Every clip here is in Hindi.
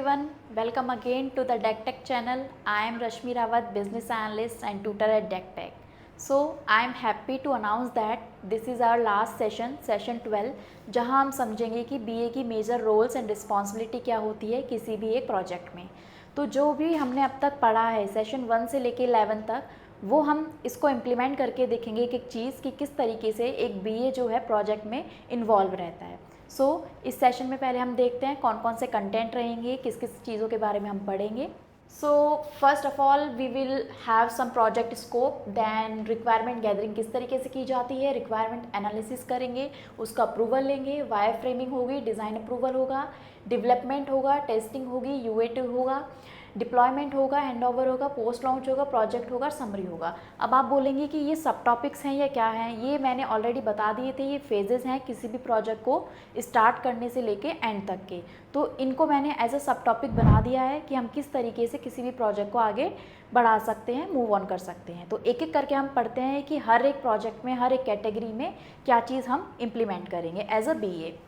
everyone, welcome again to the DeckTech channel. I am Rashmi Rawat, business analyst and tutor at DeckTech. So I am happy to announce that this is our last session, session 12, जहां हम समझेंगे कि बीए की मेजर रोल्स एंड रिस्पॉन्सिबिलिटी क्या होती है किसी भी एक प्रोजेक्ट में। तो जो भी हमने अब तक पढ़ा है सेशन 1 से लेके 11 तक, वो हम इसको इम्प्लीमेंट करके देखेंगे एक एक चीज़ कि किस तरीके से एक बीए जो है प्रोजेक्ट में इन्वॉल्व रहता है। इस सेशन में पहले हम देखते हैं कौन कौन से कंटेंट रहेंगे, किस किस चीज़ों के बारे में हम पढ़ेंगे। First of all we will have some project scope, then requirement gathering किस तरीके से की जाती है, रिक्वायरमेंट एनालिसिस करेंगे, उसका अप्रूवल लेंगे, वायर फ्रेमिंग होगी, डिज़ाइन अप्रूवल होगा, डेवलपमेंट होगा, टेस्टिंग होगी, यूएटी होगा, डिप्लॉयमेंट होगा, हैंडओवर होगा, पोस्ट लॉन्च होगा, प्रोजेक्ट होगा, समरी होगा। अब आप बोलेंगे कि ये सब टॉपिक्स हैं या क्या हैं, ये मैंने ऑलरेडी बता दिए थे, ये फेजेस हैं किसी भी प्रोजेक्ट को स्टार्ट करने से लेके एंड तक के। तो इनको मैंने एज अ सब टॉपिक बना दिया है कि हम किस तरीके से किसी भी प्रोजेक्ट को आगे बढ़ा सकते हैं, मूव ऑन कर सकते हैं। तो एक एक करके हम पढ़ते हैं कि हर एक प्रोजेक्ट में, हर एक कैटेगरी में क्या चीज़ हम इम्प्लीमेंट करेंगे एज अ बीए।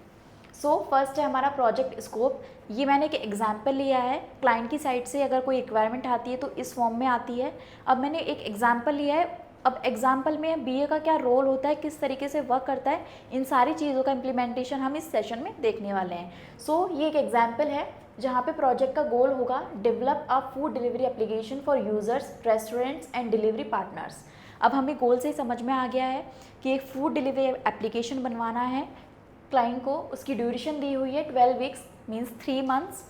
फर्स्ट है हमारा प्रोजेक्ट स्कोप। ये मैंने एक एग्जाम्पल लिया है, क्लाइंट की साइड से अगर कोई रिक्वायरमेंट आती है तो इस फॉर्म में आती है। अब मैंने एक एग्जाम्पल लिया है, अब एग्जाम्पल में बीए का क्या रोल होता है, किस तरीके से वर्क करता है, इन सारी चीज़ों का इम्प्लीमेंटेशन हम इस सेशन में देखने वाले हैं। ये एक एग्जाम्पल है जहाँ पे प्रोजेक्ट का गोल होगा develop a food delivery application for users, restaurants and delivery partners. अब हमें गोल से ही समझ में आ गया है कि एक फूड डिलीवरी एप्लीकेशन बनवाना है क्लाइंट को। उसकी ड्यूरेशन दी हुई है 12 weeks means 3 months.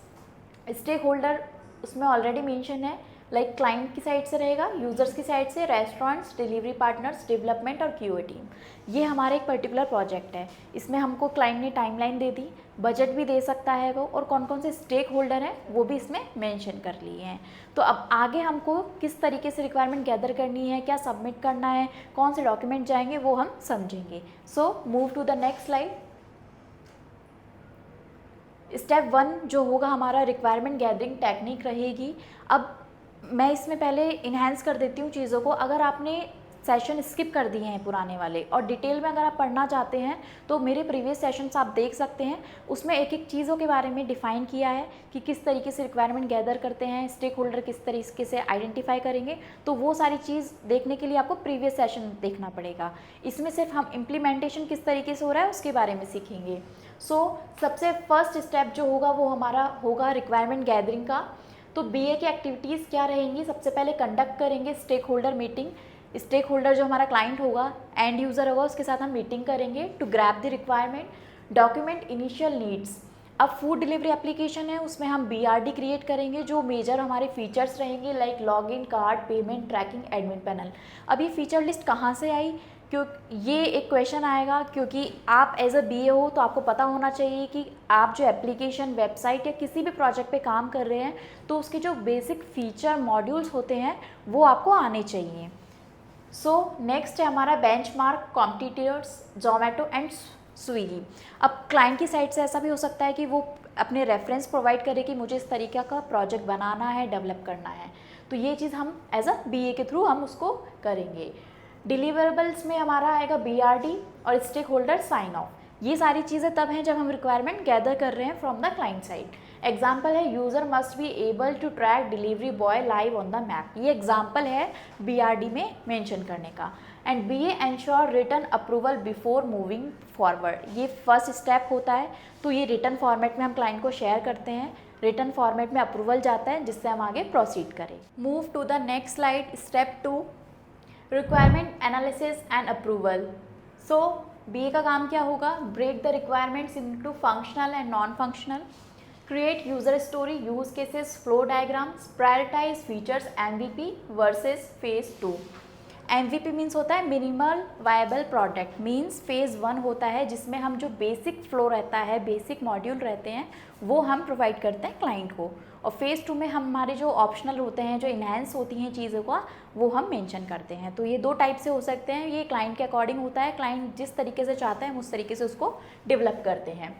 Stakeholder उसमें ऑलरेडी मेंशन है, लाइक क्लाइंट की साइड से रहेगा, यूज़र्स की साइड से रेस्टोरेंट्स, डिलीवरी पार्टनर्स, डेवलपमेंट और क्यूए टीम। ये हमारा एक पर्टिकुलर प्रोजेक्ट है। इसमें हमको क्लाइंट ने टाइमलाइन दे दी, बजट भी दे सकता है वो, और कौन कौन से स्टेक होल्डर हैं वो भी इसमें मेंशन कर लिए हैं। तो अब आगे हमको किस तरीके से रिक्वायरमेंट गैदर करनी है, क्या सबमिट करना है, कौन से डॉक्यूमेंट जाएंगे, वो हम समझेंगे। Move to the next slide. Step 1 जो होगा हमारा रिक्वायरमेंट गैदरिंग टेक्निक रहेगी। अब मैं इसमें पहले इन्हेंस कर देती हूँ चीज़ों को। अगर आपने सेशन स्किप कर दिए हैं पुराने वाले और डिटेल में अगर आप पढ़ना चाहते हैं तो मेरे प्रीवियस सेशंस आप देख सकते हैं, उसमें एक एक चीज़ों के बारे में डिफ़ाइन किया है कि किस तरीके से रिक्वायरमेंट गैदर करते हैं, स्टेक होल्डर किस तरीके से आइडेंटिफाई करेंगे। तो वो सारी चीज़ देखने के लिए आपको प्रीवियस सेशन देखना पड़ेगा। इसमें सिर्फ हम इम्प्लीमेंटेशन किस तरीके से हो रहा है उसके बारे में सीखेंगे। सबसे फर्स्ट स्टेप जो होगा वो हमारा होगा रिक्वायरमेंट गैदरिंग का। तो बीए की एक्टिविटीज़ क्या रहेंगी, सबसे पहले कंडक्ट करेंगे stakeholder meeting. Stakeholder जो हमारा क्लाइंट होगा, एंड यूज़र होगा, उसके साथ हम मीटिंग करेंगे to grab the requirement, document initial needs. अब फूड डिलीवरी एप्लीकेशन है, उसमें हम बीआरडी क्रिएट करेंगे। जो मेजर हमारे फीचर्स रहेंगे like login, card, payment, tracking, admin panel. अब ये फीचर लिस्ट कहाँ से आई, ये एक क्वेश्चन आएगा, क्योंकि आप एज अ बीए हो तो आपको पता होना चाहिए कि आप जो एप्लीकेशन, वेबसाइट या किसी भी प्रोजेक्ट पे काम कर रहे हैं तो उसके जो बेसिक फीचर मॉड्यूल्स होते हैं वो आपको आने चाहिए। नेक्स्ट है हमारा benchmark competitors, Zomato and Swiggy. अब क्लाइंट की साइड से ऐसा भी हो सकता है कि वो अपने रेफरेंस प्रोवाइड करे कि मुझे इस तरीके का प्रोजेक्ट बनाना है, डेवलप करना है। तो ये चीज़ हम एज अ बीए के थ्रू हम उसको करेंगे। डिलीवरेबल्स में हमारा आएगा बीआरडी और स्टेक होल्डर साइन ऑफ। ये सारी चीज़ें तब हैं जब हम रिक्वायरमेंट गैदर कर रहे हैं from the client side. Example है user must be able to track delivery boy live on the map. ये एग्जाम्पल है बीआरडी में मेंशन करने का। And BA ensure written approval before moving forward. ये फर्स्ट स्टेप होता है। तो ये रिटन फॉर्मेट में हम क्लाइंट को शेयर करते हैं, रिटन फॉर्मेट में अप्रूवल जाता है जिससे हम आगे प्रोसीड करें। Move to the next slide, step 2 requirement analysis and approval. BA का काम क्या होगा, break the requirements into functional and non functional, create user story, use cases, flow diagrams, prioritise features, MVP versus phase 2। MVP means होता है minimal viable product, means phase 1 होता है जिसमें हम जो बेसिक फ्लो रहता है, बेसिक मॉड्यूल रहते हैं वो हम प्रोवाइड करते हैं क्लाइंट को। और फेज़ 2 में हमारे जो ऑप्शनल होते हैं, जो इन्हेंस होती हैं चीज़ों का, वो हम मेंशन करते हैं। तो ये 2 टाइप से हो सकते हैं, ये क्लाइंट के अकॉर्डिंग होता है। क्लाइंट जिस तरीके से चाहता है हम उस तरीके से उसको डेवलप करते हैं।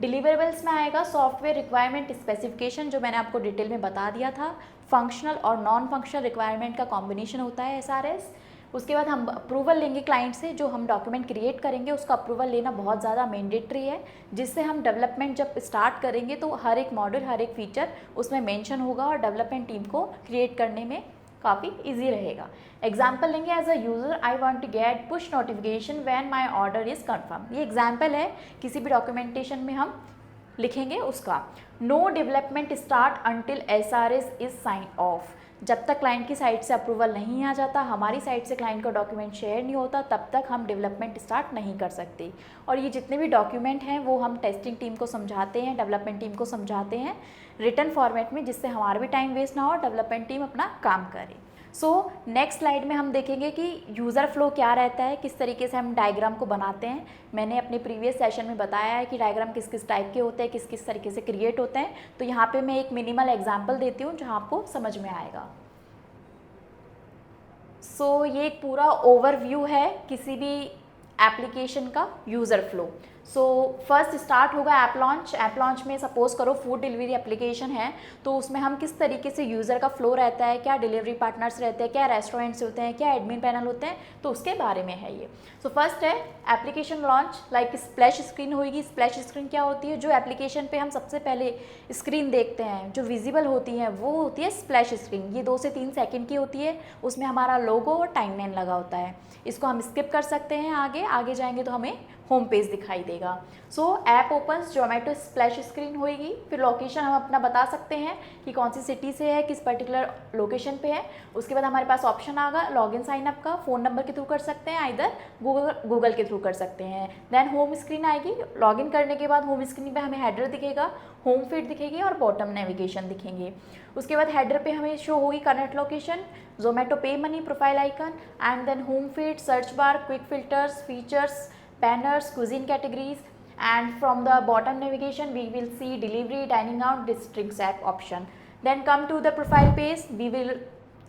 डिलीवरेबल्स में आएगा सॉफ्टवेयर रिक्वायरमेंट स्पेसिफिकेशन, जो मैंने आपको डिटेल में बता दिया था। फंक्शनल और नॉन फंक्शनल रिक्वायरमेंट का कॉम्बिनेशन होता है SRS। उसके बाद हम अप्रूवल लेंगे क्लाइंट से, जो हम डॉक्यूमेंट क्रिएट करेंगे उसका अप्रूवल लेना बहुत ज़्यादा मैंडेटरी है, जिससे हम डेवलपमेंट जब स्टार्ट करेंगे तो हर एक मॉड्यूल, हर एक फीचर उसमें मेंशन होगा और डेवलपमेंट टीम को क्रिएट करने में काफ़ी ईजी रहेगा। एग्जाम्पल लेंगे, as a user I want to get push notification when my order is confirm. ये एग्जाम्पल है, किसी भी डॉक्यूमेंटेशन में हम लिखेंगे उसका। No development start until SRS is sign off. जब तक क्लाइंट की साइड से अप्रूवल नहीं आ जाता, हमारी साइड से क्लाइंट का डॉक्यूमेंट शेयर नहीं होता, तब तक हम डेवलपमेंट स्टार्ट नहीं कर सकते। और ये जितने भी डॉक्यूमेंट हैं वो हम टेस्टिंग टीम को समझाते हैं, डेवलपमेंट टीम को समझाते हैं रिटन फॉर्मेट में, जिससे हमारा भी टाइम वेस्ट ना हो, डेवलपमेंट टीम अपना काम करे। सो नेक्स्ट स्लाइड में हम देखेंगे कि यूज़र फ्लो क्या रहता है, किस तरीके से हम डायग्राम को बनाते हैं। मैंने अपने प्रीवियस सेशन में बताया है कि डायग्राम किस किस टाइप के होते हैं, किस किस तरीके से क्रिएट होते हैं। तो यहाँ पे मैं एक मिनिमल एग्जांपल देती हूँ जहाँ आपको समझ में आएगा। सो ये एक पूरा ओवरव्यू है किसी भी एप्लीकेशन का user flow. So first start होगा ऐप लॉन्च। ऐप लॉन्च में सपोज करो फूड डिलीवरी एप्लीकेशन है, तो उसमें हम किस तरीके से यूज़र का फ्लो रहता है, क्या डिलीवरी पार्टनर्स रहते हैं, क्या रेस्टोरेंट्स होते हैं, क्या एडमिन पैनल होते हैं, तो उसके बारे में है ये। सो फर्स्ट है application launch, like splash screen होगी। स्प्लैश स्क्रीन क्या होती है, जो एप्लीकेशन पे हम सबसे पहले स्क्रीन देखते हैं, जो विजिबल होती है वो होती है स्प्लैश स्क्रीन। ये 2 से 3 सेकंड की होती है, उसमें हमारा लोगो और टाइमलाइन लगा होता है। इसको हम स्किप कर सकते हैं, आगे जाएंगे तो हमें होम पेज दिखाई देगा। सो app opens, Zomato splash screen होएगी। फिर लोकेशन हम अपना बता सकते हैं कि कौन सी सिटी से है, किस पर्टिकुलर लोकेशन पे है। उसके बाद हमारे पास ऑप्शन आएगा लॉगिन साइन अप का, फ़ोन नंबर के थ्रू कर सकते हैं, आइदर गूगल के थ्रू कर सकते हैं। देन होम स्क्रीन आएगी। लॉगिन करने के बाद होम स्क्रीन पे हमें हेडर दिखेगा, होम फीड दिखेगी और बॉटम नेविगेशन दिखेंगे। उसके बाद हेडर पे हमें शो होगी connect location, Zomato pay money, profile icon, and then home feed, search bar, quick filters, features, banners, cuisine categories, and from the bottom navigation we will see delivery, dining out, districts app option. Then come to the profile page, we will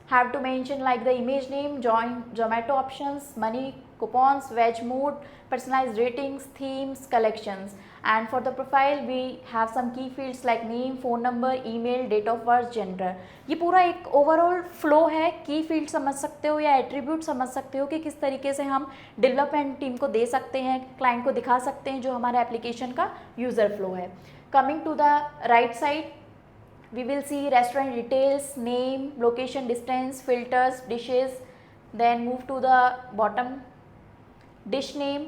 have to mention like the image name, join Zomato options, money, coupons, veg mood, personalized ratings, themes, collections. And for the profile we have some key fields like name, phone number, email, date of birth, gender. ये पूरा एक ओवरऑल फ्लो है। की फील्ड समझ सकते हो या एट्रीब्यूट समझ सकते हो कि किस तरीके से हम डेवलपमेंट टीम को दे सकते हैं, क्लाइंट को दिखा सकते हैं जो हमारा एप्लीकेशन का यूज़र फ्लो है। Coming to the right side, we will see restaurant details, name, location, distance, filters, dishes. Then move to the bottom, dish name,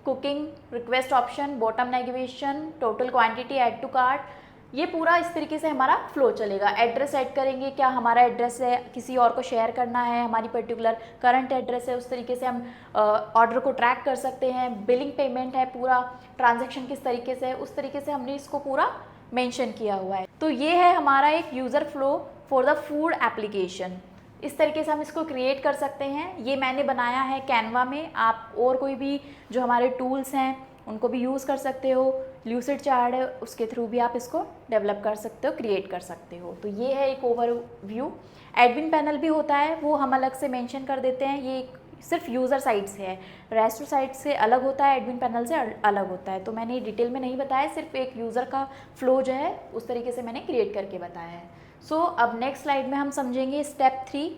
cooking, request option, bottom navigation, total quantity, add to cart. ये पूरा इस तरीके से हमारा फ्लो चलेगा। एड्रेस ऐड करेंगे, क्या हमारा एड्रेस है किसी और को शेयर करना है, हमारी पर्टिकुलर करंट एड्रेस है, उस तरीके से हम ऑर्डर को ट्रैक कर सकते हैं। बिलिंग पेमेंट है, पूरा ट्रांजैक्शन किस तरीके से है, उस तरीके से हमने इसको पूरा मेंशन किया हुआ है। तो ये है हमारा एक user flow for the food application. इस तरीके से हम इसको क्रिएट कर सकते हैं। ये मैंने बनाया है कैनवा में, आप और कोई भी जो हमारे टूल्स हैं उनको भी यूज़ कर सकते हो। ल्यूसिड चार्ट है, उसके थ्रू भी आप इसको डेवलप कर सकते हो, क्रिएट कर सकते हो। तो ये है एक ओवरव्यू। एडमिन पैनल भी होता है, वो हम अलग से मेंशन कर देते हैं। ये सिर्फ यूज़र साइड से है, रेस्ट साइड से अलग होता है, एडमिन पैनल से अलग होता है। तो मैंने डिटेल में नहीं बताया, सिर्फ एक यूज़र का फ्लो जो है उस तरीके से मैंने क्रिएट करके बताया है। सो अब नेक्स्ट स्लाइड में हम समझेंगे step 3,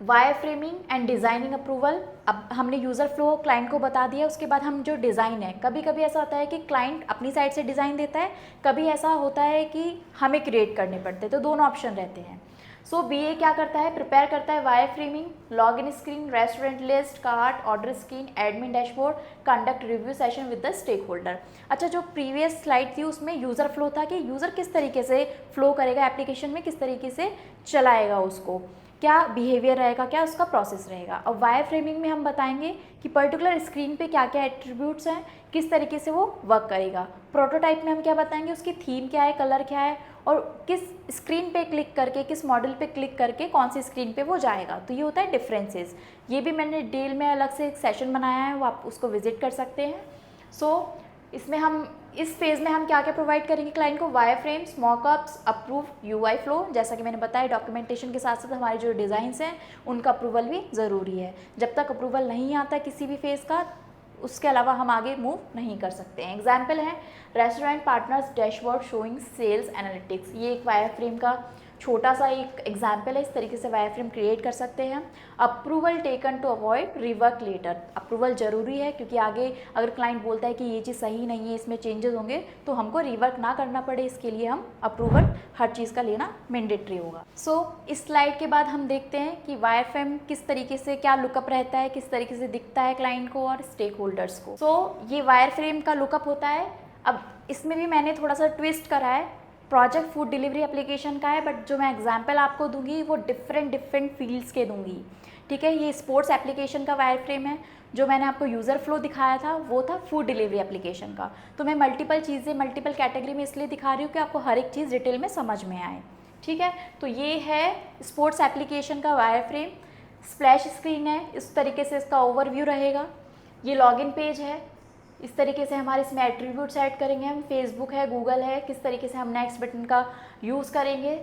wire framing and designing approval. अब हमने यूज़र फ्लो क्लाइंट को बता दिया, उसके बाद हम जो डिज़ाइन है, कभी कभी ऐसा होता है कि क्लाइंट अपनी साइड से डिज़ाइन देता है, कभी ऐसा होता है कि हमें क्रिएट करने पड़ते हैं, तो दोनों ऑप्शन रहते हैं। सो BA क्या करता है, प्रिपेयर करता है wireframing, login screen, restaurant list, cart, order screen, admin dashboard, conduct review session with the stakeholder. अच्छा, जो प्रीवियस स्लाइड थी उसमें यूज़र फ्लो था कि यूज़र किस तरीके से फ्लो करेगा एप्लीकेशन में, किस तरीके से चलाएगा उसको, क्या बिहेवियर रहेगा, क्या उसका प्रोसेस रहेगा। अब वायर फ्रेमिंग में हम बताएंगे कि पर्टिकुलर स्क्रीन पे क्या क्या एट्रीब्यूट्स हैं, किस तरीके से वो वर्क करेगा। प्रोटोटाइप में हम क्या बताएंगे, उसकी थीम क्या है, कलर क्या है, और किस स्क्रीन पे क्लिक करके, किस मॉडल पे क्लिक करके कौन सी स्क्रीन पे वो जाएगा। तो ये होता है डिफरेंसेस। ये भी मैंने डिटेल में अलग से एक सेशन बनाया है, वो आप उसको विजिट कर सकते हैं। सो इसमें हम इस फेज़ में हम क्या क्या प्रोवाइड करेंगे क्लाइंट को, wire frames, mockups, approve UI flow. जैसा कि मैंने बताया, डॉक्यूमेंटेशन के साथ साथ हमारे जो डिज़ाइंस हैं उनका अप्रूवल भी ज़रूरी है। जब तक अप्रूवल नहीं आता किसी भी फेज़ का, उसके अलावा हम आगे मूव नहीं कर सकते हैं। एग्जाम्पल है restaurant partners dashboard showing sales analytics. ये एक वायर फ्रेम का छोटा सा एक एग्जाम्पल है, इस तरीके से वायरफ्रेम क्रिएट कर सकते हैं हम। Approval taken to avoid rework later, approval ज़रूरी है क्योंकि आगे अगर क्लाइंट बोलता है कि ये चीज़ सही नहीं है, इसमें चेंजेस होंगे, तो हमको रिवर्क ना करना पड़े, इसके लिए हम अप्रूवल हर चीज़ का लेना मैंडेटरी होगा। इस स्लाइड के बाद हम देखते हैं कि वायरफ्रेम किस तरीके से क्या लुकअप रहता है, किस तरीके से दिखता है क्लाइंट को और स्टेक होल्डर्स को। ये वायरफ्रेम का लुकअप होता है। अब इसमें भी मैंने थोड़ा सा ट्विस्ट करा है, प्रोजेक्ट फूड डिलीवरी एप्लीकेशन का है, बट जो मैं एग्जांपल आपको दूंगी वो डिफरेंट फील्ड्स के दूंगी, ठीक है। ये स्पोर्ट्स एप्लीकेशन का वायरफ्रेम है, जो मैंने आपको यूज़र फ्लो दिखाया था वो था फूड डिलीवरी एप्लीकेशन का। तो मैं मल्टीपल चीज़ें मल्टीपल कैटेगरी में इसलिए दिखा रही हूँ कि आपको हर एक चीज़ डिटेल में समझ में आए, ठीक है। तो ये है स्पोर्ट्स एप्लीकेशन का वायरफ्रेम, स्प्लैश स्क्रीन है, इस तरीके से इसका ओवरव्यू रहेगा। ये लॉगिन पेज है, इस तरीके से हमारे इसमें एट्रीब्यूट्स ऐड करेंगे हम, फेसबुक है, गूगल है, किस तरीके से हम नेक्स्ट बटन का यूज़ करेंगे,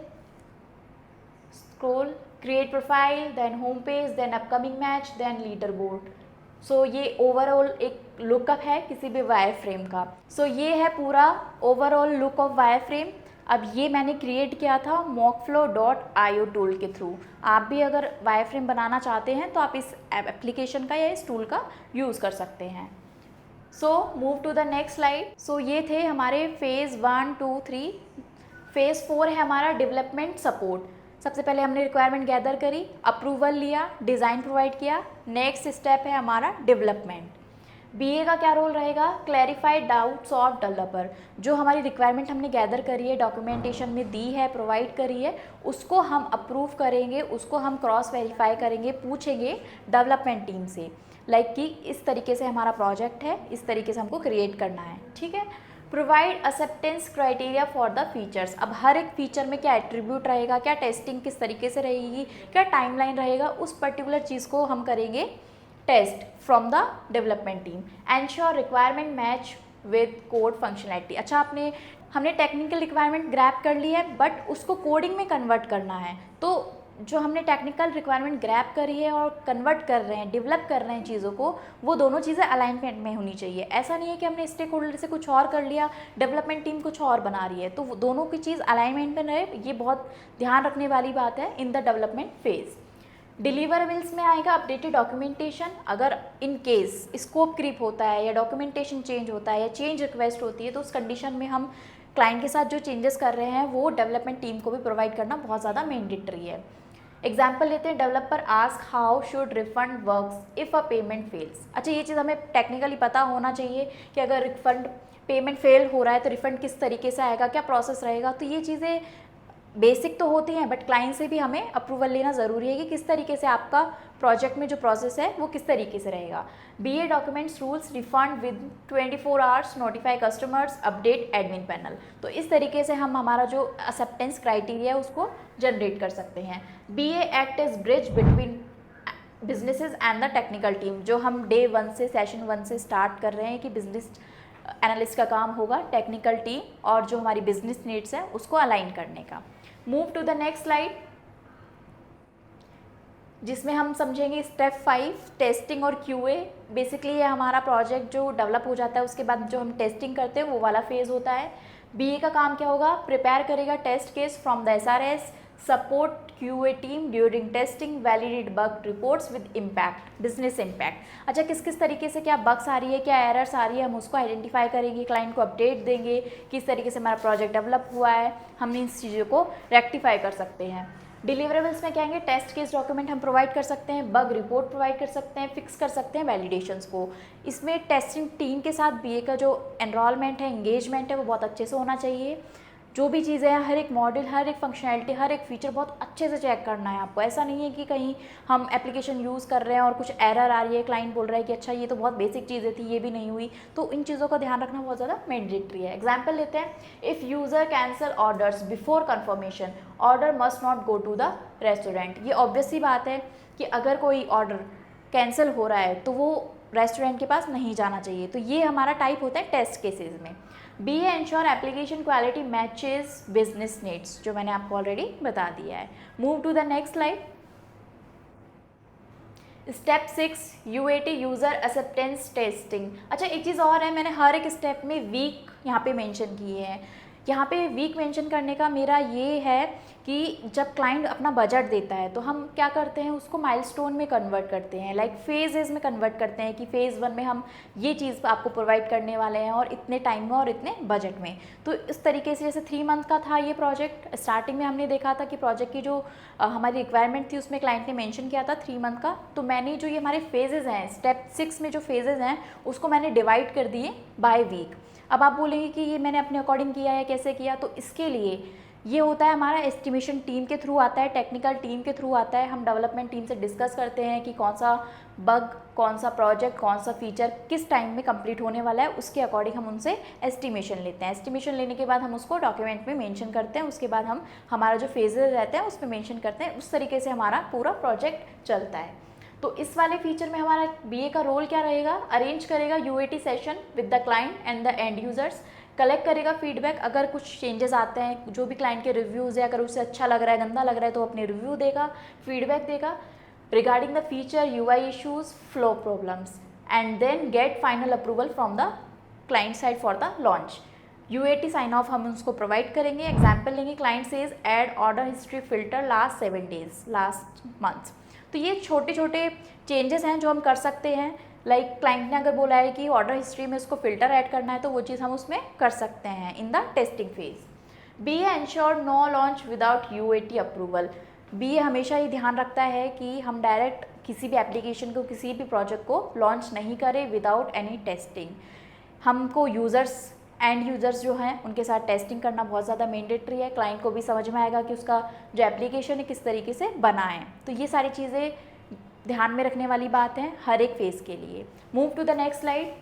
scroll, create profile, then home page, then upcoming match, then leaderboard. ये ओवरऑल एक लुकअप है किसी भी वायर फ्रेम का। ये है पूरा overall look of wireframe. अब ये मैंने क्रिएट किया था mockflow.io टूल के थ्रू। आप भी अगर वायर फ्रेम बनाना चाहते हैं तो आप इस एप्लीकेशन का या इस टूल का यूज़ कर सकते हैं। Move to the next slide. ये थे हमारे फेज़ 1, 2, 3। फेज़ 4 है हमारा डेवलपमेंट सपोर्ट। सबसे पहले हमने रिक्वायरमेंट गैदर करी, अप्रूवल लिया, डिज़ाइन प्रोवाइड किया। नेक्स्ट स्टेप है हमारा डेवलपमेंट। बीए का क्या रोल रहेगा, क्लैरिफाई डाउट्स ऑफ डेवलपर। जो हमारी रिक्वायरमेंट हमने गैदर करी है, डॉक्यूमेंटेशन में दी है, प्रोवाइड करी है, उसको हम अप्रूव करेंगे, उसको हम क्रॉस वेरीफाई करेंगे, पूछेंगे डेवलपमेंट टीम से, कि इस तरीके से हमारा प्रोजेक्ट है, इस तरीके से हमको क्रिएट करना है, ठीक है। Provide acceptance criteria for the features. अब हर एक फीचर में क्या एट्रीब्यूट रहेगा, क्या टेस्टिंग किस तरीके से रहेगी, क्या टाइमलाइन रहेगा, उस पर्टिकुलर चीज़ को हम करेंगे test from the development team. Ensure requirement match with code functionality. अच्छा, हमने टेक्निकल रिक्वायरमेंट ग्रैब कर ली है, बट उसको कोडिंग में कन्वर्ट करना है। तो जो हमने टेक्निकल रिक्वायरमेंट ग्रैब करी है और कन्वर्ट कर रहे हैं, डेवलप कर रहे हैं चीज़ों को, वो दोनों चीज़ें अलाइनमेंट में होनी चाहिए। ऐसा नहीं है कि हमने स्टेक होल्डर से कुछ और कर लिया, डेवलपमेंट टीम कुछ और बना रही है, तो वो दोनों की चीज़ अलाइनमेंट में रहे। ये बहुत ध्यान रखने वाली बात है in the development phase. Deliverables में आएगा अपडेटेड डॉक्यूमेंटेशन। अगर इन केस स्कोप क्रीप होता है या डॉक्यूमेंटेशन चेंज होता है या चेंज रिक्वेस्ट होती है, तो उस कंडीशन में हम क्लाइंट के साथ जो चेंजेस कर रहे हैं वो डेवलपमेंट टीम को भी प्रोवाइड करना बहुत ज़्यादा मैंडेटरी है। एग्जाम्पल लेते हैं, developer ask how should refund works if a payment fails. अच्छा, ये चीज़ हमें टेक्निकली पता होना चाहिए कि अगर रिफंड पेमेंट फेल हो रहा है तो रिफंड किस तरीके से आएगा, क्या प्रोसेस रहेगा। तो ये चीज़ें बेसिक तो होती हैं, बट क्लाइंट से भी हमें अप्रूवल लेना ज़रूरी है कि किस तरीके से आपका प्रोजेक्ट में जो प्रोसेस है वो किस तरीके से रहेगा। BA documents rules refund with 24 hours, notify customers, update admin panel. तो इस तरीके से हम हमारा जो एक्सेप्टेंस क्राइटेरिया है उसको जनरेट कर सकते हैं। BA act as bridge between businesses and the technical team. जो हम डे 1 से सेशन 1 से स्टार्ट कर रहे हैं कि बिजनेस एनालिस्ट का काम होगा टेक्निकल टीम और जो हमारी बिजनेस नीड्स है उसको अलाइन करने का। Move to the next slide, जिसमें हम समझेंगे स्टेप 5 टेस्टिंग और क्यूए। बेसिकली ये हमारा प्रोजेक्ट जो डेवलप हो जाता है उसके बाद जो हम टेस्टिंग करते हैं वो वाला फेज़ होता है। बीए का काम क्या होगा, प्रिपेयर करेगा test case from the SRS, support QA team during testing, validate bug reports with impact, business impact. अच्छा, किस किस तरीके से क्या बग्स आ रही है, क्या एरर्स आ रही है, हम उसको आइडेंटिफाई करेंगे, क्लाइंट को अपडेट देंगे किस तरीके से हमारा प्रोजेक्ट डेवलप हुआ है, हम इन चीज़ों को रेक्टिफाई कर सकते हैं। डिलीवरेबल्स में क्या आएंगे, टेस्ट केस डॉक्यूमेंट हम प्रोवाइड कर सकते हैं, बग रिपोर्ट प्रोवाइड कर सकते हैं, फिक्स कर सकते हैं वैलिडेशंस को। इसमें टेस्टिंग टीम के साथ बीए का जो एनरोलमेंट है, एंगेजमेंट है, वो बहुत अच्छे से होना चाहिए। जो भी चीज़ें हैं, हर एक मॉडल, हर एक फंक्शनैलिटी, हर एक फीचर बहुत अच्छे से चेक करना है आपको। ऐसा नहीं है कि कहीं हम एप्लीकेशन यूज़ कर रहे हैं और कुछ एरर आ रही है, क्लाइंट बोल रहा है कि अच्छा ये तो बहुत बेसिक चीज़ें थी, ये भी नहीं हुई, तो इन चीज़ों का ध्यान रखना बहुत ज़्यादा मैंडेटरी है। एग्जाम्पल लेते हैं, if user cancel orders before confirmation, order must not go to the restaurant. ये ऑब्वियस सी बात है कि अगर कोई ऑर्डर कैंसिल हो रहा है तो वो रेस्टोरेंट के पास नहीं जाना चाहिए। तो ये हमारा टाइप होता है टेस्ट केसेस में। BA ensure application quality matches business needs, जो मैंने आपको ऑलरेडी बता दिया है। Move to the next slide. Step 6 UAT user acceptance testing. अच्छा, एक चीज़ और है, मैंने हर एक स्टेप में वीक यहाँ पे मेंशन किए हैं। यहाँ पे वीक मेंशन करने का मेरा ये है कि जब क्लाइंट अपना बजट देता है तो हम क्या करते हैं, उसको माइलस्टोन में कन्वर्ट करते हैं, लाइक फेजेस में कन्वर्ट करते हैं कि फ़ेज़ 1 में हम ये चीज़ आपको प्रोवाइड करने वाले हैं और इतने टाइम में और इतने बजट में। तो इस तरीके से जैसे 3 मंथ का था ये प्रोजेक्ट, स्टार्टिंग में हमने देखा था कि प्रोजेक्ट की जो हमारी रिक्वायरमेंट थी उसमें क्लाइंट ने मेंशन किया था 3 मंथ का। तो मैंने जो ये हमारे फेजेज़ हैं, स्टेप 6 में जो फेजेज़ हैं उसको मैंने डिवाइड कर दिए बाय वीक। अब आप बोलेंगे कि ये मैंने अपने अकॉर्डिंग किया है, कैसे किया? तो इसके लिए ये होता है हमारा एस्टिमेशन टीम के थ्रू आता है, टेक्निकल टीम के थ्रू आता है। हम डेवलपमेंट टीम से डिस्कस करते हैं कि कौन सा बग, कौन सा प्रोजेक्ट, कौन सा फीचर किस टाइम में कंप्लीट होने वाला है, उसके अकॉर्डिंग हम उनसे एस्टिमेशन लेते हैं। एस्टिमेशन लेने के बाद हम उसको डॉक्यूमेंट में मेंशन करते हैं, उसके बाद हम हमारा जो फेजेज रहते हैं उसमें मेंशन करते हैं। उस तरीके से हमारा पूरा प्रोजेक्ट चलता है। तो इस वाले फीचर में हमारा बीए का रोल क्या रहेगा? अरेंज करेगा UAT session with the client and the end users, collect करेगा फीडबैक, अगर कुछ चेंजेस आते हैं, जो भी क्लाइंट के रिव्यूज़ है, अगर उसे अच्छा लग रहा है, गंदा लग रहा है, तो अपने रिव्यू देगा, फीडबैक देगा regarding the feature, UI issues, flow problems, and then get final approval from the client side for the launch. UAT sign off हम उसको प्रोवाइड करेंगे। एग्जाम्पल लेंगे, client says add order history filter last 7 days, last month. तो ये छोटे छोटे चेंजेस हैं जो हम कर सकते हैं। लाइक क्लाइंट ने अगर बोला है कि ऑर्डर हिस्ट्री में उसको फिल्टर ऐड करना है तो वो चीज़ हम उसमें कर सकते हैं in the testing phase. BA ensure know launch without UAT approval. BA हमेशा ये ध्यान रखता है कि हम डायरेक्ट किसी भी एप्लीकेशन को, किसी भी प्रोजेक्ट को लॉन्च नहीं करें विदाउट एनी टेस्टिंग। हमको यूज़र्स, एंड यूज़र्स जो हैं उनके साथ टेस्टिंग करना बहुत ज़्यादा मैंडेटरी है। क्लाइंट को भी समझ में आएगा कि उसका जो एप्लीकेशन है किस तरीके से बना है। तो ये सारी चीज़ें ध्यान में रखने वाली बात है हर एक फेज़ के लिए। Move to the next slide.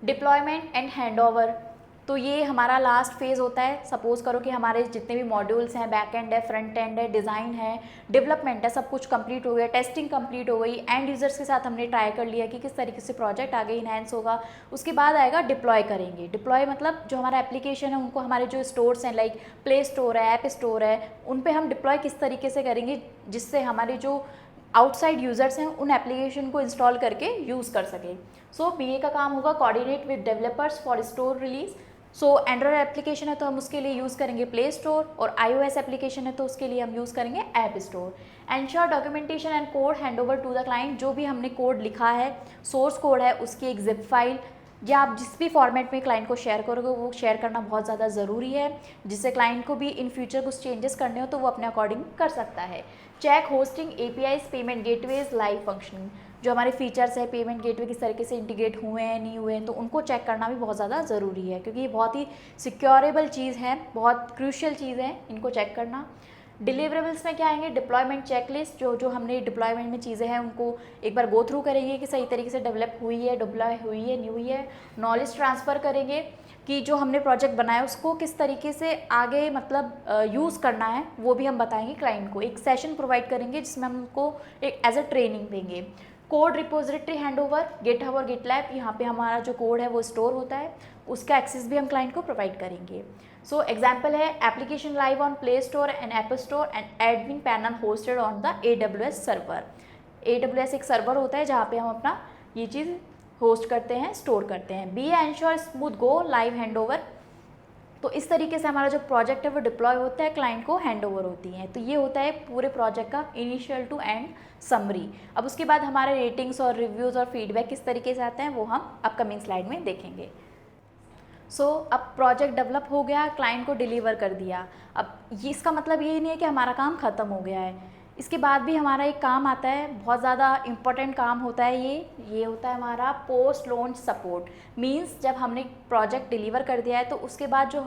Deployment and handover. तो ये हमारा लास्ट फेज़ होता है। सपोज़ करो कि हमारे जितने भी मॉड्यूल्स हैं, बैक एंड है, फ्रंट एंड है, डिज़ाइन है, डेवलपमेंट है, सब कुछ कंप्लीट हो गया, टेस्टिंग कंप्लीट हो गई, एंड यूज़र्स के साथ हमने ट्राई कर लिया कि किस तरीके से प्रोजेक्ट आगे इनहेंस होगा। उसके बाद आएगा डिप्लॉय करेंगे। डिप्लॉय मतलब जो हमारा एप्लीकेशन है उनको हमारे जो स्टोर्स हैं, लाइक प्ले स्टोर है, ऐप स्टोर है, उन पर हम डिप्लॉय किस तरीके से करेंगे जिससे हमारे जो आउटसाइड यूज़र्स हैं उन एप्लीकेशन को इंस्टॉल करके यूज़ कर सकें। सो बीए का काम होगा coordinate with developers for store release. So Android application है तो हम उसके लिए यूज़ करेंगे प्ले स्टोर, और iOS एप्लीकेशन है तो उसके लिए हम यूज़ करेंगे app store. Ensure documentation and code hand over to the client. जो भी हमने कोड लिखा है, सोर्स कोड है, उसकी एक जिप फाइल या आप जिस भी फॉर्मेट में क्लाइंट को शेयर करोगे वो शेयर करना बहुत ज़्यादा ज़रूरी है, जिससे क्लाइंट को भी इन फ्यूचर कुछ चेंजेस करने हो तो वो अपने अकॉर्डिंग कर सकता है। Check hosting, APIs, payment gateways, live functioning. जो हमारे फीचर्स है, पेमेंट गेटवे किस तरीके से इंटीग्रेट हुए हैं, नहीं हुए हैं, तो उनको चेक करना भी बहुत ज़्यादा ज़रूरी है, क्योंकि ये बहुत ही सिक्योरेबल चीज़ है, बहुत क्रूशियल चीज़ है, इनको चेक करना। डिलीवरेबल्स में क्या आएंगे? Deployment checklist. जो हमने डिप्लॉयमेंट में चीज़ें हैं उनको एक बार गो थ्रू करेंगे कि सही तरीके से डेवलप हुई है, डिप्लॉय हुई है, नहीं हुई है। नॉलेज ट्रांसफ़र करेंगे कि जो हमने प्रोजेक्ट बनाया उसको किस तरीके से आगे मतलब यूज़ करना है, वो भी हम बताएंगे क्लाइंट को। एक सेशन प्रोवाइड करेंगे जिसमें हम उनको एक एज अ ट्रेनिंग देंगे। कोड रिपोजिटरी हैंडओवर, गिटहब और गिटलैब, यहाँ पे हमारा जो कोड है वो स्टोर होता है, उसका एक्सेस भी हम क्लाइंट को प्रोवाइड करेंगे। सो एग्जांपल है application live on play store and app store and admin panel hosted on the AWS server. AWS एक सर्वर होता है जहाँ पे हम अपना ये चीज़ होस्ट करते हैं, स्टोर करते हैं। Be ensure smooth go live handover. तो इस तरीके से हमारा जो प्रोजेक्ट है वो डिप्लॉय होता है, क्लाइंट को हैंड ओवर होती हैं। तो ये होता है पूरे प्रोजेक्ट का इनिशियल टू एंड समरी। अब उसके बाद हमारे रेटिंग्स और रिव्यूज़ और फीडबैक किस तरीके से आते हैं वो हम अपकमिंग स्लाइड में देखेंगे। अब प्रोजेक्ट डेवलप हो गया, क्लाइंट को डिलीवर कर दिया। अब ये इसका मतलब ये नहीं है कि हमारा काम ख़त्म हो गया है। इसके बाद भी हमारा एक काम आता है, बहुत ज़्यादा इम्पोर्टेंट काम होता है ये होता है हमारा पोस्ट लॉन्च सपोर्ट। मींस जब हमने प्रोजेक्ट डिलीवर कर दिया है तो उसके बाद जो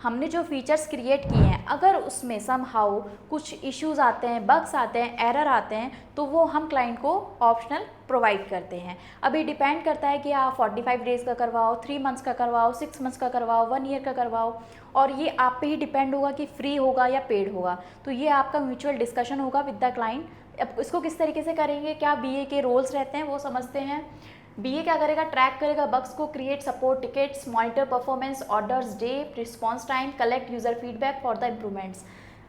हमने जो फीचर्स क्रिएट किए हैं, अगर उसमें समहाउ कुछ इश्यूज़ आते हैं, बग्स आते हैं, एरर आते हैं, तो वो हम क्लाइंट को ऑप्शनल प्रोवाइड करते हैं। अभी डिपेंड करता है कि आप 45 डेज़ का करवाओ, 3 मंथ्स का करवाओ, 6 मंथ्स का करवाओ, 1 ईयर का करवाओ, और ये आप पे ही डिपेंड होगा कि फ्री होगा या पेड होगा। तो ये आपका म्यूचुअल डिस्कशन होगा विद द क्लाइंट। अब इसको किस तरीके से करेंगे, क्या बीए के रोल्स रहते हैं वो समझते हैं। बीए क्या करेगा? ट्रैक करेगा बग्स को, create support tickets, monitor performance, orders, day, response time, collect user feedback for the improvements.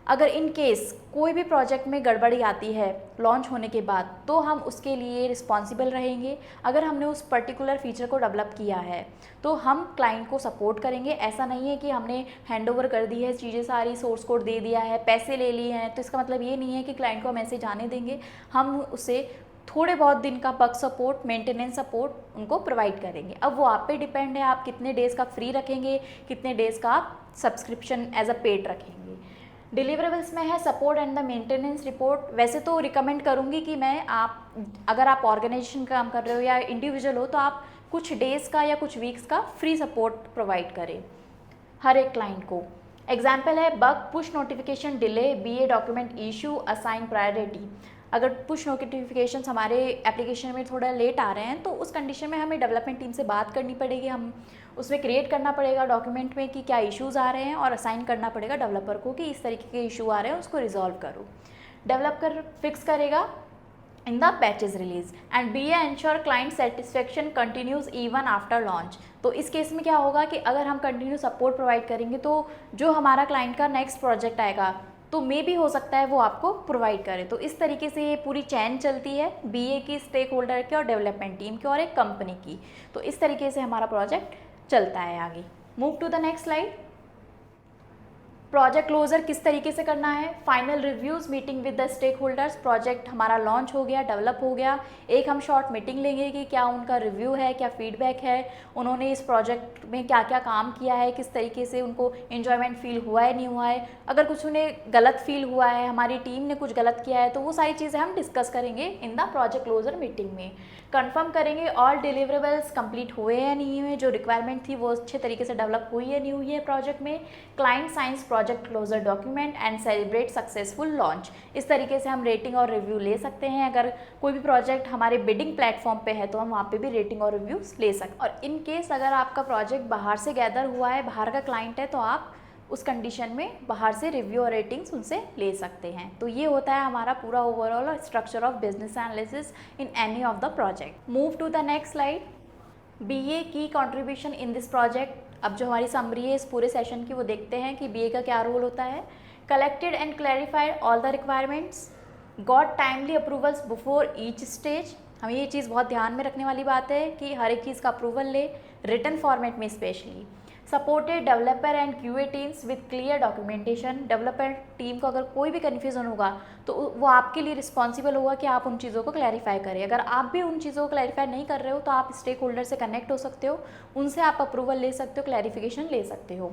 अगर इन केस कोई भी प्रोजेक्ट में गड़बड़ी आती है लॉन्च होने के बाद, तो हम उसके लिए रिस्पॉन्सिबल रहेंगे। अगर हमने उस पर्टिकुलर फीचर को डेवलप किया है तो हम क्लाइंट को सपोर्ट करेंगे। ऐसा नहीं है कि हमने हैंडओवर कर दी है चीज़ें सारी, सोर्स कोड दे दिया है, पैसे ले लिए हैं, तो इसका मतलब ये नहीं है कि क्लाइंट को हम ऐसे जाने देंगे। हम उसे थोड़े बहुत दिन का बग सपोर्ट, मेंटेनेंस सपोर्ट उनको प्रोवाइड करेंगे। अब वो आप पे डिपेंड है, आप कितने डेज़ का फ्री रखेंगे, कितने डेज़ का आप सब्सक्रिप्शन एज अ पेड रखेंगे। डिलीवरेबल्स में है support and the maintenance report. वैसे तो रिकमेंड करूँगी कि अगर आप ऑर्गेनाइजेशन का काम कर रहे हो या इंडिविजुअल हो, तो आप कुछ डेज़ का या कुछ वीक्स का फ्री सपोर्ट प्रोवाइड करें हर एक क्लाइंट को। एग्जाम्पल है bug push notification delay, BA document issue, assign priority. अगर पुश नोटिफिकेशंस हमारे एप्लीकेशन में थोड़ा लेट आ रहे हैं तो उस कंडीशन में हमें डेवलपमेंट टीम से बात करनी पड़ेगी। हम उसमें क्रिएट करना पड़ेगा डॉक्यूमेंट में कि क्या इश्यूज़ आ रहे हैं, और असाइन करना पड़ेगा डेवलपर को कि इस तरीके के इशू आ रहे हैं, उसको रिजॉल्व करो। डेवलपर फिक्स करेगा in the patches release and BA ensure client satisfaction continues even after launch। तो इस केस में क्या होगा कि अगर हम कंटिन्यू सपोर्ट प्रोवाइड करेंगे तो जो हमारा क्लाइंट का नेक्स्ट प्रोजेक्ट आएगा तो मे भी हो सकता है वो आपको प्रोवाइड करे। तो इस तरीके से ये पूरी चैन चलती है BA की, स्टेक होल्डर की और डेवलपमेंट टीम की और एक कंपनी की। तो इस तरीके से हमारा प्रोजेक्ट चलता है आगे। Move to the next slide. Project closure किस तरीके से करना है, final reviews, meeting with the stakeholders. Project हमारा लॉन्च हो गया, डेवलप हो गया, एक हम शॉर्ट मीटिंग लेंगे कि क्या उनका रिव्यू है, क्या फीडबैक है, उन्होंने इस प्रोजेक्ट में क्या क्या काम किया है, किस तरीके से उनको एन्जॉयमेंट फील हुआ है, नहीं हुआ है, अगर कुछ उन्हें गलत फील हुआ है, हमारी टीम ने कुछ गलत किया है, तो वो सारी चीज़ें हम डिस्कस करेंगे in the project closure meeting में। कंफर्म करेंगे ऑल डिलीवरेबल्स कंप्लीट हुए या नहीं हुए, जो रिक्वायरमेंट थी वो अच्छे तरीके से डेवलप हुई या नहीं हुई है प्रोजेक्ट में। Client signs project closure document and celebrate successful launch. इस तरीके से हम रेटिंग और रिव्यू ले सकते हैं। अगर कोई भी प्रोजेक्ट हमारे बिडिंग प्लेटफॉर्म पे है तो हम वहाँ पे भी रेटिंग और रिव्यूज़ ले सकते हैं। और इन केस अगर आपका प्रोजेक्ट बाहर से गैदर हुआ है, बाहर का क्लाइंट है, तो आप उस कंडीशन में बाहर से रिव्यू और रेटिंग्स उनसे ले सकते हैं। तो ये होता है हमारा पूरा overall structure of business analysis in any of the project. Move to the next slide. BA की कंट्रीब्यूशन इन दिस प्रोजेक्ट। अब जो हमारी समरी है इस पूरे सेशन की वो देखते हैं कि BA का क्या रोल होता है। Collected and clarified all the requirements, got timely approvals before each stage. हमें ये चीज़ बहुत ध्यान में रखने वाली बात है कि हर एक चीज़ का अप्रूवल ले, रिटन फॉर्मेट में specially. Supported developer and QA teams with clear documentation. Developer team को अगर कोई भी कन्फ्यूज़न होगा तो वो आपके लिए रिस्पॉन्सिबल होगा कि आप उन चीज़ों को क्लैरिफाई करें। अगर आप भी उन चीज़ों को क्लैरिफाई नहीं कर रहे हो तो आप स्टेक होल्डर से कनेक्ट हो सकते हो, उनसे आप अप्रूवल ले सकते हो, क्लैरिफिकेशन ले सकते हो।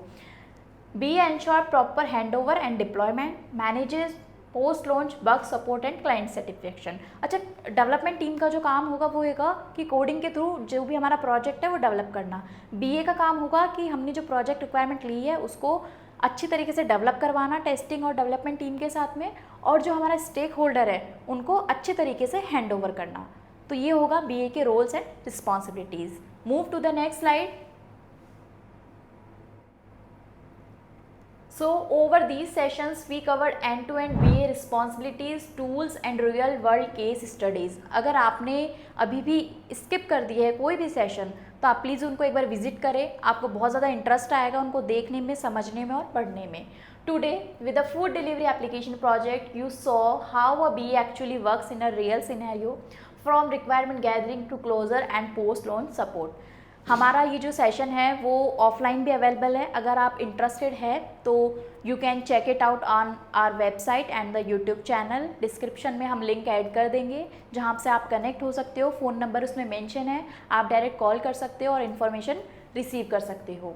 BA ensure proper handover and deployment, manages post launch bug support and client satisfaction. अच्छा, डेवलपमेंट टीम का जो काम होगा वो होगा कि कोडिंग के थ्रू जो भी हमारा प्रोजेक्ट है वो डेवलप करना। BA का काम होगा कि हमने जो प्रोजेक्ट रिक्वायरमेंट ली है उसको अच्छी तरीके से डेवलप करवाना टेस्टिंग और डेवलपमेंट टीम के साथ में, और जो हमारा स्टेक होल्डर है उनको अच्छे तरीके से हैंड ओवर करना। तो ये होगा BA के roles and responsibilities. Move to the next slide. So over these sessions we covered end-to-end BA responsibilities, tools and real world case studies। अगर आपने अभी भी स्किप कर दी है कोई भी सेशन तो आप प्लीज़ उनको एक बार विजिट करें, आपको बहुत ज़्यादा इंटरेस्ट आएगा उनको देखने में, समझने में और पढ़ने में। Today with a food delivery application project you saw how a BA actually works in a real scenario from requirement gathering to closure and post launch support। हमारा ये जो सेशन है वो ऑफलाइन भी अवेलेबल है, अगर आप इंटरेस्टेड है तो you can check it out on our website and the YouTube channel. Description में हम लिंक ऐड कर देंगे जहाँ से आप कनेक्ट हो सकते हो, फ़ोन नंबर उसमें मेंशन है, आप डायरेक्ट कॉल कर सकते हो और इन्फॉर्मेशन रिसीव कर सकते हो।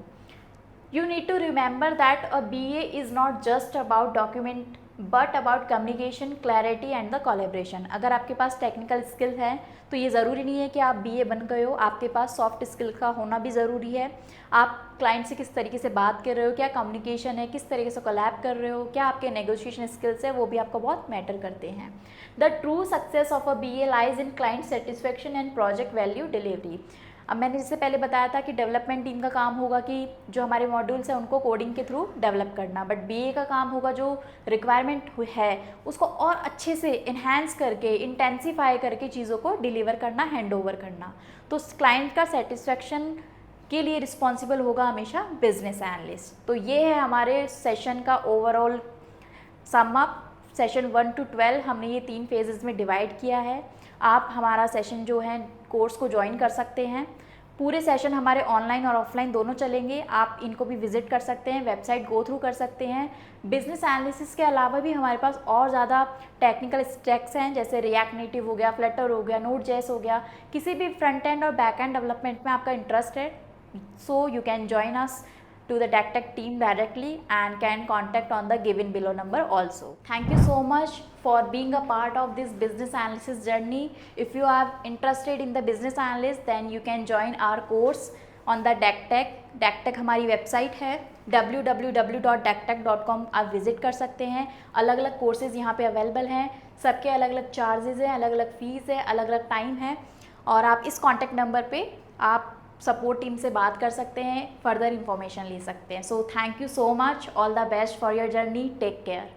You need to remember that a BA is not just about document but about communication, clarity and the collaboration। अगर आपके पास टेक्निकल स्किल है तो ये ज़रूरी नहीं है कि आप BA बन गए हो, आपके पास सॉफ्ट स्किल का होना भी ज़रूरी है। आप क्लाइंट से किस तरीके से बात कर रहे हो, क्या कम्युनिकेशन है, किस तरीके से कोलैब कर रहे हो, क्या आपके नेगोशिएशन स्किल्स है, वो भी आपको बहुत मैटर करते हैं। The true success of a BA lies in client satisfaction and project value delivery. अब मैंने जैसे पहले बताया था कि डेवलपमेंट टीम का काम होगा कि जो हमारे मॉड्यूल्स हैं उनको कोडिंग के थ्रू डेवलप करना, बट BA का काम होगा जो रिक्वायरमेंट है उसको और अच्छे से इन्हेंस करके, इंटेंसीफाई करके चीज़ों को डिलीवर करना, हैंड ओवर करना। तो क्लाइंट का सेटिस्फेक्शन के लिए रिस्पॉन्सिबल होगा हमेशा बिजनेस एनालिस्ट। तो ये है हमारे सेशन का overall sum up session 1 to 12 हमने ये 3 फेजेस में डिवाइड किया है। आप हमारा सेशन जो है कोर्स को ज्वाइन कर सकते हैं। पूरे सेशन हमारे ऑनलाइन और ऑफलाइन दोनों चलेंगे। आप इनको भी विजिट कर सकते हैं, वेबसाइट गो थ्रू कर सकते हैं। बिजनेस एनालिसिस के अलावा भी हमारे पास और ज़्यादा टेक्निकल स्टैक्स हैं, जैसे रिएक्ट नेटिव हो गया, फ्लटर हो गया, नोड.जेएस हो गया। किसी भी फ्रंट एंड और बैक एंड डेवलपमेंट में आपका इंटरेस्ट है, so you can join us to the DACTech team directly and can contact on the given below number also. Thank you so much for being a part of this business analysis journey. If you are interested in the business analyst, then you can join our course on the DACTech. DACTech हमारी वेबसाइट है, www.dactech.com आप विजिट कर सकते हैं। अलग अलग कोर्सेज यहाँ पे अवेलेबल हैं, सबके अलग अलग चार्जेज हैं, अलग अलग फ़ीस है, अलग अलग टाइम है। और आप इस कॉन्टैक्ट नंबर पे आप सपोर्ट टीम से बात कर सकते हैं, फर्दर इंफॉर्मेशन ले सकते हैं। So thank you so much, all the best for your journey, take care.